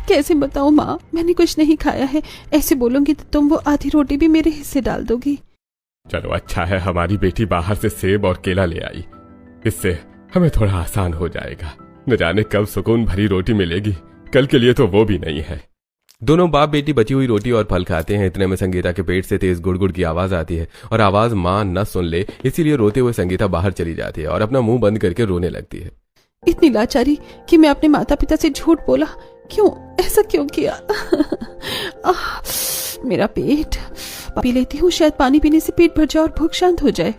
कैसे बताऊं माँ, मैंने कुछ नहीं खाया है। ऐसे बोलूंगी तो तुम वो आधी रोटी भी मेरे हिस्से डाल दोगी। चलो अच्छा है हमारी बेटी बाहर से सेब और केला ले आई, इससे हमें थोड़ा आसान हो जाएगा। न जाने कब सुकून भरी रोटी मिलेगी, कल के लिए तो वो भी नहीं है। दोनों बाप बेटी बची हुई रोटी और फल खाते हैं। इतने में संगीता के पेट से तेज गुड़गुड़ की आवाज आती है और आवाज मां न सुन ले इसीलिए रोते हुए संगीता बाहर चली जाती है और अपना मुंह बंद करके रोने लगती है। इतनी लाचारी कि मैं अपने माता पिता से झूठ बोला। क्यों, ऐसा क्यों किया? मेरा पेट। पी लेती हूँ, शायद पानी पीने से पेट भर जाए और भूख शांत हो जाए।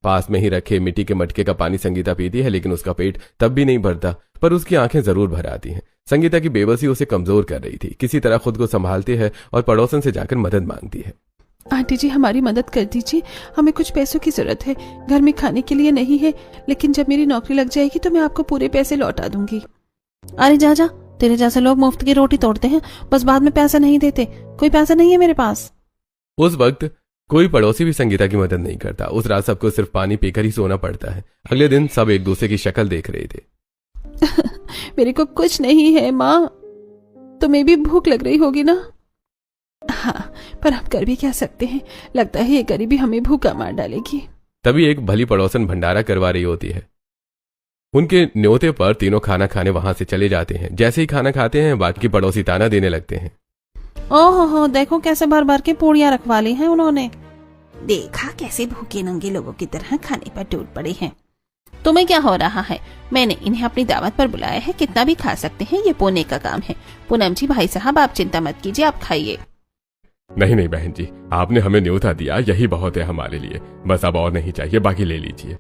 पास में ही रखे मिट्टी के मटके का पानी संगीता पीती है, लेकिन उसका पेट तब भी नहीं भरता, पर उसकी आंखें जरूर भर आती हैं। संगीता की बेबसी उसे कमजोर कर रही थी। किसी तरह खुद को संभालती है और पड़ोसन से जाकर मदद मांगती है। आंटी जी, हमारी मदद कर दीजिए, हमें कुछ पैसों की जरूरत है। घर में खाने के लिए नहीं है, लेकिन जब मेरी नौकरी लग जाएगी तो मैं आपको पूरे पैसे लौटा दूंगी। अरे जा जा, तेरे जैसे लोग मुफ्त की रोटी तोड़ते हैं, बस बाद में पैसा नहीं देते। कोई पैसा नहीं है मेरे पास। उस वक्त कोई पड़ोसी भी संगीता की मदद नहीं करता। उस रात सबको सिर्फ पानी पीकर ही सोना पड़ता है। अगले दिन सब एक दूसरे की शक्ल देख रहे थे। मेरे को कुछ नहीं है माँ, तुम्हें भी भूख लग रही होगी ना? हाँ, पर हम कर भी क्या सकते हैं, लगता है ये गरीबी हमें भूखा मार डालेगी। तभी एक भली पड़ोसन भंडारा करवा रही होती है। उनके न्योते पर तीनों खाना खाने वहां से चले जाते हैं। जैसे ही खाना खाते हैं बाकी पड़ोसी ताना देने लगते हैं। ओहो, देखो कैसे भर भर के पूड़ियां रखवा ली हैं उन्होंने। देखा कैसे भूखे नंगे लोगों की तरह खाने पर टूट पड़े हैं। तुम्हें क्या हो रहा है? मैंने इन्हें अपनी दावत पर बुलाया है, कितना भी खा सकते हैं, ये पुण्य का काम है। पूनम जी, भाई साहब आप चिंता मत कीजिए, आप खाइए। नहीं नहीं बहन जी, आपने हमें न्योता दिया, यही बहुत है हमारे लिए। बस अब और नहीं चाहिए, बाकी ले लीजिए।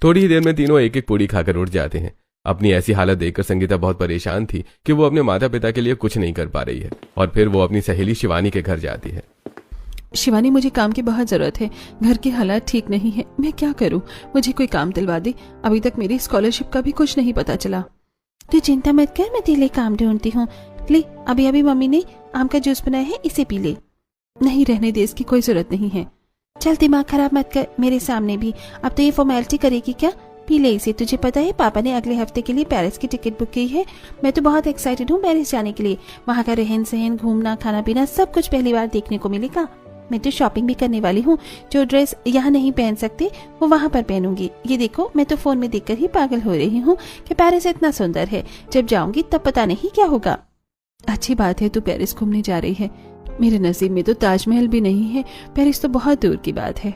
थोड़ी ही देर में तीनों एक एक पूड़ी खाकर उठ जाते हैं। अपनी ऐसी हालत देखकर संगीता बहुत परेशान थी कि वो अपने माता पिता के लिए कुछ नहीं कर पा रही है और फिर वो अपनी सहेली शिवानी के घर जाती है। शिवानी, मुझे काम की बहुत जरूरत है, घर के हालात ठीक नहीं है, मैं क्या करूं? मुझे कोई काम दिलवा दे, अभी तक मेरी स्कॉलरशिप का भी कुछ नहीं पता चला। तू चिंता मत कर, मैं तेरे लिए काम ढूंढती हूँ। ले, अभी अभी मम्मी ने आम का जूस बनाया है, इसे पी ले। नहीं, रहने दे, इसकी कोई जरूरत नहीं है। चल दिमाग खराब मत कर मेरे सामने भी। अब तो ये फॉर्मेलिटी करेगी क्या? पी ले इसे। तुझे पता है पापा ने अगले हफ्ते के लिए पेरिस की टिकट बुक की है। मैं तो बहुत एक्साइटेड हूँ पेरिस जाने के लिए। वहाँ का रहन सहन, घूमना, खाना पीना सब कुछ पहली बार देखने को मिलेगा। मैं तो शॉपिंग भी करने वाली हूँ। जो ड्रेस यहाँ नहीं पहन सकते वो वहाँ पर पहनूंगी। ये देखो, मैं तो फोन में देखकर ही पागल हो रही हूँ कि पेरिस इतना सुंदर है। जब जाऊंगी तब पता नहीं क्या होगा। अच्छी बात है, तू पेरिस घूमने जा रही है। मेरे नसीब में तो ताजमहल भी नहीं है, पेरिस तो बहुत दूर की बात है।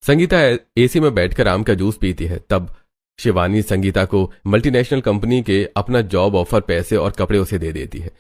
संगीता एसी में बैठकर आम का जूस पीती है। तब शिवानी संगीता को मल्टीनेशनल कंपनी के अपना जॉब ऑफर, पैसे और कपड़े उसे दे देती है।